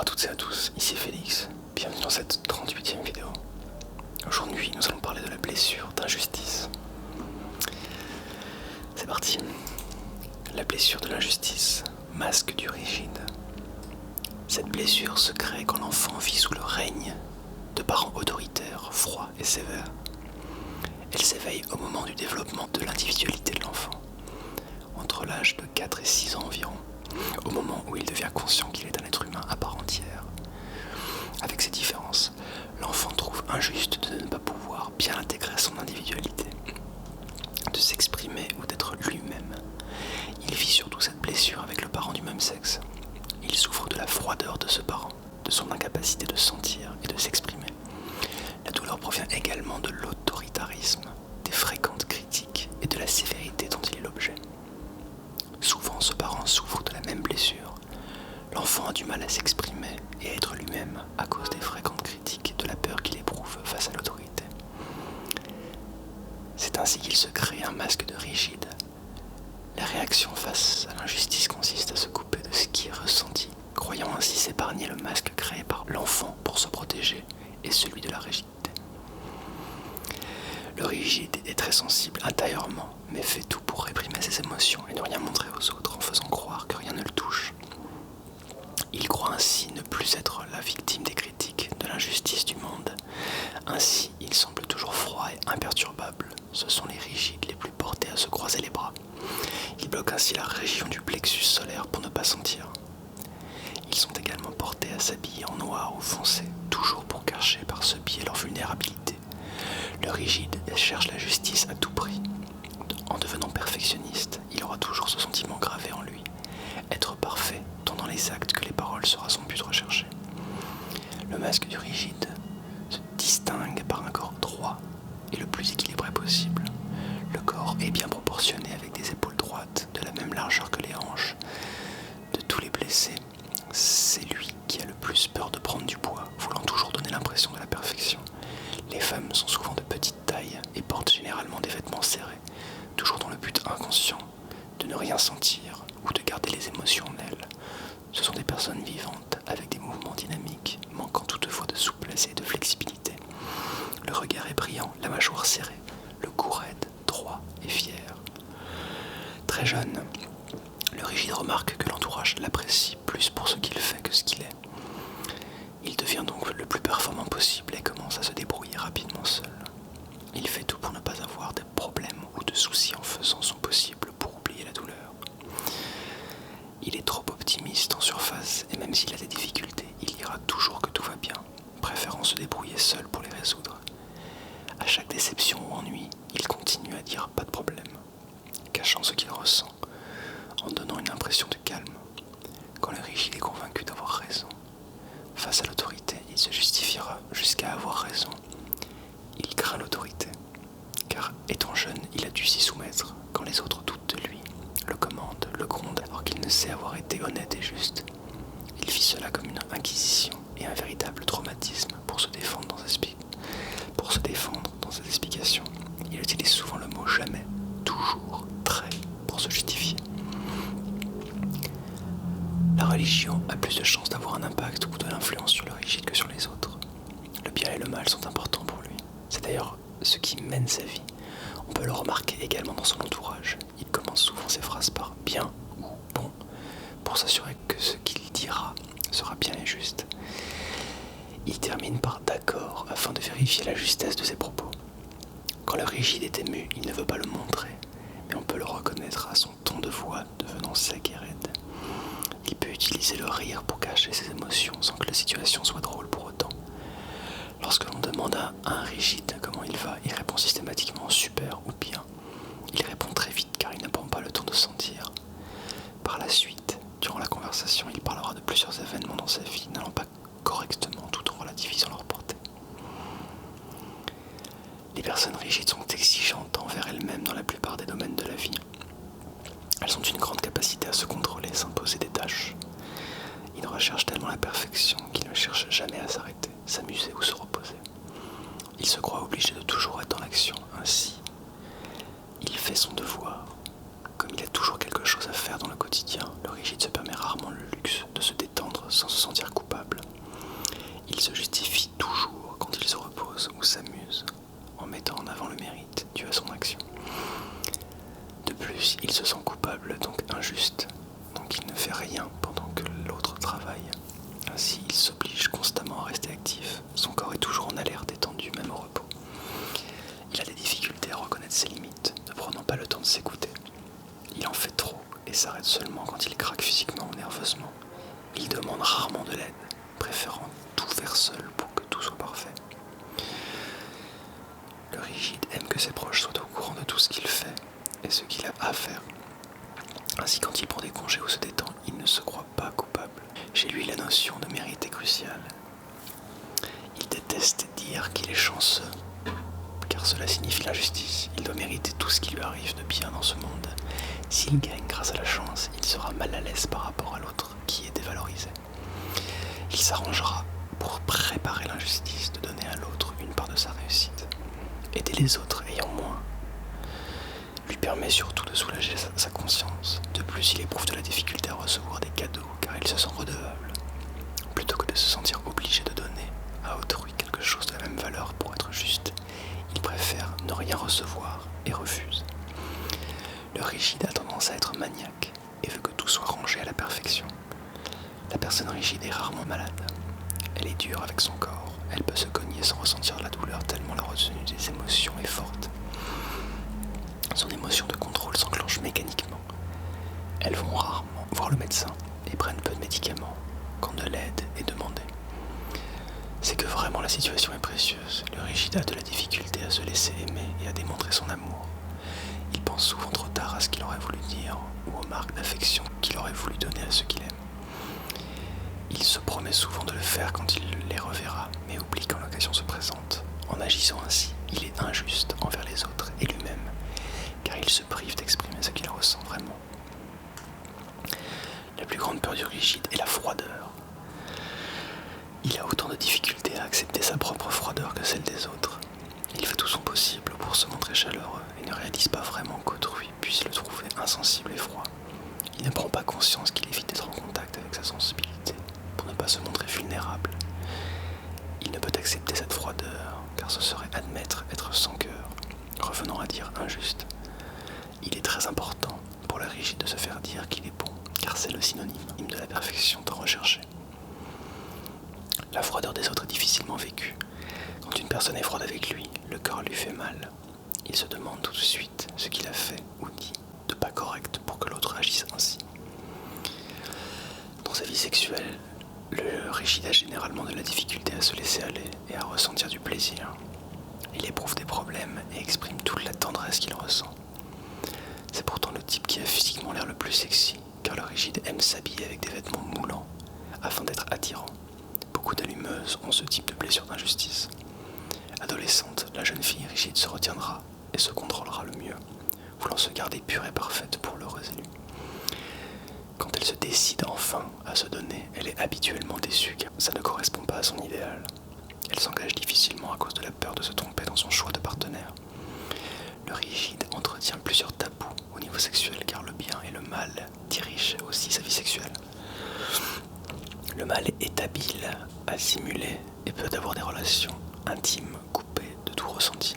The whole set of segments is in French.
toutes et à tous, ici Félix, bienvenue dans cette 38e vidéo. Aujourd'hui, nous allons parler de la blessure d'injustice. C'est parti. La blessure de l'injustice, masque du rigide. Cette blessure se crée quand l'enfant vit sous le règne de parents autoritaires, froids et sévères. Elle s'éveille au moment du développement de l'individualité de l'enfant, entre l'âge de 4 et 6 ans environ, au moment où il devient conscient qu'il est un être humain à part entière. Avec ces différences, l'enfant trouve injuste de ne pas pouvoir bien intégrer son individualité, de s'exprimer ou d'être lui-même. Il vit surtout cette blessure avec le parent du même sexe. Il souffre de la froideur de ce parent, de son incapacité de sentir et de s'exprimer. La douleur provient également de l'autoritarisme, des fréquentes critiques et de la sévérité dont il est l'objet. Souvent, ce parent souffre de la même blessure. L'enfant a du mal à s'exprimer et à être lui-même à cause des fréquentes critiques et de la peur qu'il éprouve face à l'autorité. C'est ainsi qu'il se crée un masque de rigide. La réaction face à l'injustice consiste à se couper de ce qui est ressenti, croyant ainsi s'épargner le masque créé par l'enfant pour se protéger et celui de la rigidité. Le rigide est très sensible intérieurement, mais fait tout pour réprimer ses émotions et ne rien montrer aux autres en faisant croire que rien ne le touche. Il croit ainsi ne plus être la victime des critiques, de l'injustice du monde. Ainsi, il semble toujours froid et imperturbable. Ce sont les rigides les plus portés à se croiser les bras. Ils bloquent ainsi la région du plexus solaire pour ne pas sentir. Ils sont également portés à s'habiller en noir ou foncé, toujours pour cacher par ce biais leur vulnérabilité. Le rigide cherche la justice à tout prix. En devenant perfectionniste, il aura toujours ce sentiment gravé en lui. Être parfait, tant dans les actes que les paroles, sera son but recherché. Le masque du rigide se distingue par un corps droit et le plus équilibré possible. Le corps est bien proportionné avec des épaules droites, de la même largeur que les hanches. De tous les blessés, c'est lui qui a le plus peur de prendre du poids, voulant toujours donner l'impression de la perfection. Les femmes sont souvent de petite taille et portent généralement des vêtements serrés, toujours dans le but inconscient de ne rien sentir ou de garder les émotions en elles. Ce sont des personnes vivantes avec des mouvements dynamiques, manquant toutefois de souplesse et de flexibilité. Le regard est brillant, la mâchoire serrée, le cou raide, droit et fier. Très jeune, le rigide remarque que l'entourage l'apprécie plus pour ce qu'il fait que ce qu'il est. Il devient donc le plus performant possible et commence à se débrouiller rapidement seul. Il fait tout pour ne pas avoir de problèmes ou de soucis en faisant son possible pour oublier la douleur. Il est trop optimiste en surface et même s'il a des difficultés, il dira toujours que tout va bien, préférant se débrouiller seul pour les résoudre. À chaque déception ou ennui, il continue à dire pas de problème, cachant ce qu'il ressent, en donnant une impression de calme. Quand le rigide est convaincu d'avoir raison, face à l'autorité, il se justifiera jusqu'à avoir raison. Il craint l'autorité, car étant jeune, il a dû s'y soumettre quand les autres doutent de lui, le commandent, le grondent, alors qu'il ne sait avoir été honnête et juste. Il vit cela comme une inquisition et un véritable traumatisme pour se défendre dans ses explications. Il utilise souvent le mot jamais, toujours, très, pour se justifier. La religion a plus de chances d'avoir un impact ou de l'influence sur le rigide que sur les autres. Le bien et le mal sont importants pour lui. C'est d'ailleurs ce qui mène sa vie. On peut le remarquer également dans son entourage. Il commence souvent ses phrases par bien ou bon pour s'assurer que ce qu'il dira sera bien et juste. Il termine par d'accord afin de vérifier la justesse de ses propos. Quand le rigide est ému, il ne veut pas le montrer, mais on peut le reconnaître à son ton de voix devenant sec et raide. Il peut utiliser le rire pour cacher ses émotions sans que la situation soit drôle pour autant. Lorsque l'on demande à un rigide comment il va, il répond systématiquement super ou bien. Il répond très vite car il ne prend pas le temps de sentir. Par la suite, durant la conversation, il parlera de plusieurs événements dans sa vie, n'allant pas correctement tout en relativisant leur portée. Les personnes rigides sont exigeantes envers elles-mêmes dans la plupart des domaines de la vie. Elles ont une grande capacité à se contrôler, s'imposer des tâches. Ils recherchent tellement la perfection qu'ils ne cherchent jamais à s'arrêter, s'amuser ou se reposer. Ils se croient obligés de toujours être dans l'action. Ainsi, il fait son devoir. Comme il a toujours quelque chose à faire dans le quotidien, le rigide se permet rarement le luxe de se détendre sans se sentir coupable. Il se justifie toujours quand il se repose ou s'amuse, en mettant en avant le mérite dû à son action. De plus, il se sent coupable, donc injuste, donc il ne fait rien pendant que l'autre travaille. Ainsi, il s'oblige constamment à rester actif. Son corps est toujours en alerte et tendu, même au repos. Il a des difficultés à reconnaître ses limites, ne prenant pas le temps de s'écouter. Il en fait trop et s'arrête seulement quand il craque physiquement ou nerveusement. Il demande rarement de l'aide, préférant tout faire seul pour que tout soit parfait. Le rigide aime que ses proches soient au courant de tout ce qu'il fait et ce qu'il a à faire. Ainsi, quand il prend des congés ou se détend, il ne se croit pas coupable. Chez lui, la notion de mérite est cruciale. Il déteste dire qu'il est chanceux, car cela signifie l'injustice. Il doit mériter tout ce qui lui arrive de bien dans ce monde. S'il gagne grâce à la chance, il sera mal à l'aise par rapport à l'autre qui est dévalorisé. Il s'arrangera pour préparer l'injustice de donner à l'autre une part de sa réussite. Aider les autres ayant moins lui permet surtout de soulager sa conscience. De plus, il éprouve de la difficulté à recevoir des cadeaux car il se sent redevable. Plutôt que de se sentir obligé de donner à autrui quelque chose de la même valeur pour être juste, il préfère ne rien recevoir et refuse. Le rigide a tendance à être maniaque et veut que tout soit rangé à la perfection. La personne rigide est rarement malade. Elle est dure avec son corps. Elle peut se cogner sans ressentir de la douleur tellement la retenue des émotions est forte. Son émotion de contrôle s'enclenche mécaniquement. Elles vont rarement voir le médecin et prennent peu de médicaments quand de l'aide est demandée. C'est que vraiment la situation est précieuse. Le rigide a de la difficulté à se laisser aimer et à démontrer son amour. Il pense souvent trop tard à ce qu'il aurait voulu dire ou aux marques d'affection qu'il aurait voulu donner à ceux qu'il aime. Il se promet souvent de le faire quand il les reverra, mais oublie quand l'occasion se présente. En agissant ainsi, il est injuste envers les autres et lui-même, car il se prive d'exprimer ce qu'il ressent vraiment. La plus grande peur du rigide est la froideur. Il a autant de difficultés à accepter sa propre froideur que celle des autres. Il fait tout son possible pour se montrer chaleureux et ne réalise pas vraiment qu'autrui puisse le trouver insensible et froid. Il ne prend pas conscience qu'il évite d'être en contact avec sa sensibilité pour ne pas se montrer vulnérable. Il ne peut accepter cette froideur car ce serait admettre être sans cœur, revenant à dire injuste. Il est très important pour le rigide de se faire dire qu'il est bon, car c'est le synonyme de la perfection tant recherchée. La froideur des autres est difficilement vécue. Quand une personne est froide avec lui, le cœur lui fait mal. Il se demande tout de suite ce qu'il a fait ou dit de pas correct pour que l'autre agisse ainsi. Dans sa vie sexuelle, le rigide a généralement de la difficulté à se laisser aller et à ressentir du plaisir. Il éprouve des problèmes et exprime toute la tendresse qu'il ressent. C'est pourtant le type qui a physiquement l'air le plus sexy, car le rigide aime s'habiller avec des vêtements moulants afin d'être attirant. Beaucoup d'allumeuses ont ce type de blessure d'injustice. Adolescente, la jeune fille rigide se retiendra et se contrôlera le mieux, voulant se garder pure et parfaite pour l'heureux élu. Quand elle se décide enfin à se donner, elle est habituellement déçue car ça ne correspond pas à son idéal. Elle s'engage difficilement à cause de la peur de se tromper dans son choix de partenaire. Le rigide entretient plusieurs tabous au niveau sexuel car le bien et le mal dirigent aussi sa vie sexuelle. Le mal est habile à simuler et peut avoir des relations intimes coupées de tout ressenti.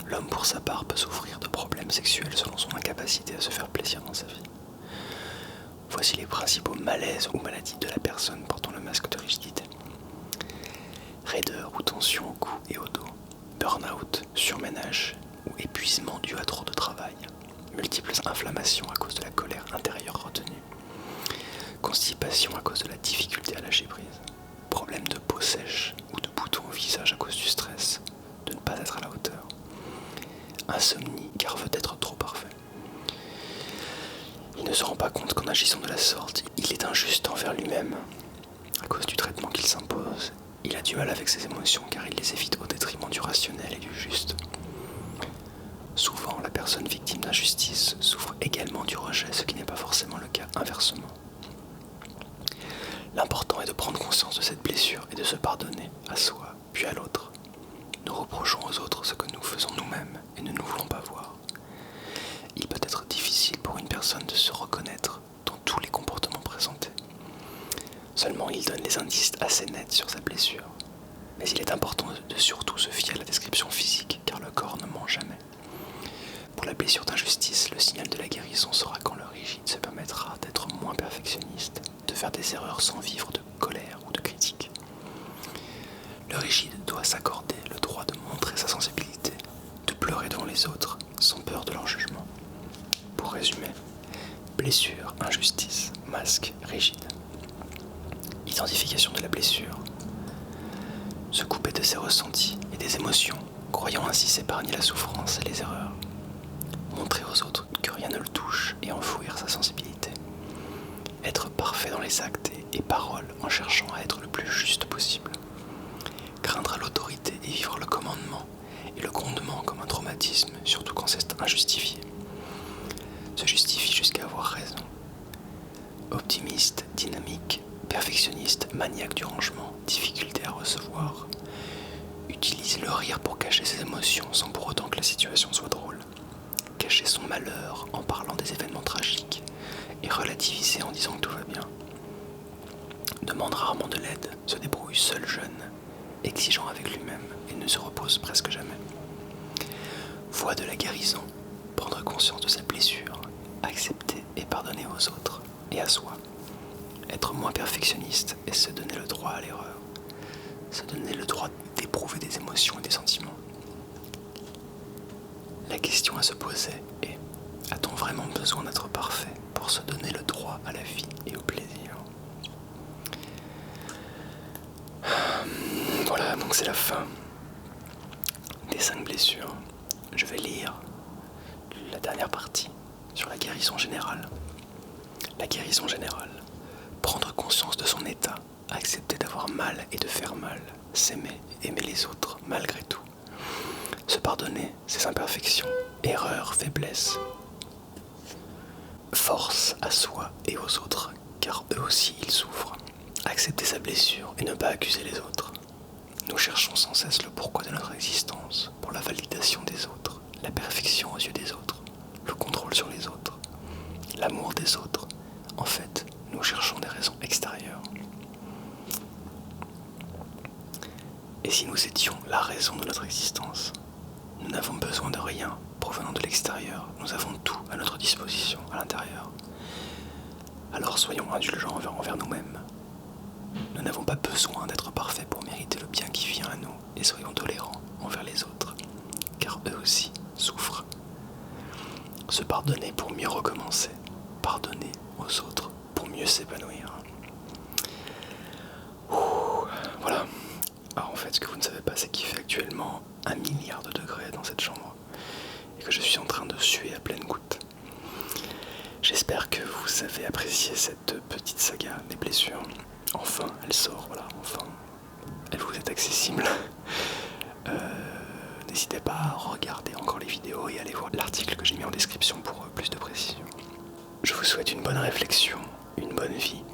L'homme pour sa part peut souffrir de problèmes sexuels selon son incapacité à se faire plaisir dans sa vie. Voici les principaux malaises ou maladies de la personne portant le masque de rigidité. Raideur ou tension au cou et au dos, burn-out, surménage ou épuisement dû à trop de travail, multiples inflammations à cause de la colère intérieure retenue, constipation à cause de la difficulté à lâcher prise, problème de peau sèche ou de boutons au visage à cause du stress, de ne pas être à la hauteur, insomnie car veut être trop parfait. Il ne se rend pas compte qu'en agissant de la sorte, il est injuste envers lui-même. À cause du traitement qu'il s'impose, il a du mal avec ses émotions car il les évite au détriment du rationnel et du juste. Souvent, la personne victime d'injustice souffre également du rejet, ce qui n'est pas forcément le cas inversement. L'important est de prendre conscience de cette blessure et de se pardonner à soi, puis à l'autre. Nous reprochons aux autres ce que nous faisons nous-mêmes et ne nous voulons pas voir. Il peut être difficile pour une personne de se reconnaître dans tous les comportements présentés. Seulement il donne les indices assez nets sur sa blessure. Mais il est important de surtout se fier à la description physique, car le corps ne ment jamais. Pour la blessure d'injustice, le signal de la guérison sera quand le rigide se permettra d'être moins perfectionniste, de faire des erreurs sans vivre de colère ou de critique. Le rigide doit s'accorder le droit de montrer sa sensibilité, de pleurer devant les autres, sans peur de leur jugement. Pour résumer, blessure, injustice, masque, rigide. Identification de la blessure. Se couper de ses ressentis et des émotions, croyant ainsi s'épargner la souffrance et les erreurs. Montrer aux autres que rien ne le touche et enfouir sa sensibilité. Être parfait dans les actes et paroles en cherchant à être le plus juste possible. Craindre l'autorité et vivre le commandement et le grondement comme un traumatisme, surtout quand c'est injustifié. Se justifie jusqu'à avoir raison. Optimiste, dynamique, perfectionniste, maniaque du rangement, difficulté à recevoir. Utilise le rire pour cacher ses émotions sans pour autant que la situation soit drôle. Cacher son malheur en parlant des événements tragiques et relativiser en disant que tout va bien. Demande rarement de l'aide, se débrouille seul jeune, exigeant avec lui-même et ne se repose presque jamais. Voie de la guérison, prendre conscience de sa blessure, accepter et pardonner aux autres et à soi. Être moins perfectionniste et se donner le droit à l'erreur. Se donner le droit d'éprouver des émotions et des sentiments. La question à se poser est: a-t-on vraiment besoin d'être parfait pour se donner le droit à la vie et au plaisir? Voilà, donc c'est la fin des 5 blessures. Je vais lire la dernière partie sur la guérison générale. La guérison générale. Prendre conscience de son état, accepter d'avoir mal et de faire mal, s'aimer et aimer les autres malgré tout. Se pardonner ses imperfections, erreurs, faiblesses. Force à soi et aux autres, car eux aussi ils souffrent. Accepter sa blessure et ne pas accuser les autres. Nous cherchons sans cesse le pourquoi de notre existence, pour la validation des autres, la perfection aux yeux des autres, le contrôle sur les autres, l'amour des autres. En fait, nous cherchons des raisons extérieures. Et si nous étions la raison de notre existence, nous n'avons besoin de rien provenant de l'extérieur, nous avons tout à notre disposition à l'intérieur. Alors soyons indulgents envers nous-mêmes. Nous n'avons pas besoin d'être parfaits pour mériter le bien qui vient à nous, et soyons tolérants envers les autres, car eux aussi souffrent. Se pardonner pour mieux recommencer, pardonner aux autres pour mieux s'épanouir. Voilà. Alors en fait, ce que vous ne savez pas, c'est qu'il fait actuellement 1 milliard de degrés dans cette chambre, et que je suis en train de suer à pleines gouttes. J'espère que vous avez apprécié cette petite saga des blessures. Enfin, elle sort, voilà, enfin, elle vous est accessible. N'hésitez pas à regarder encore les vidéos et aller voir l'article que j'ai mis en description pour plus de précision. Je vous souhaite une bonne réflexion, une bonne vie,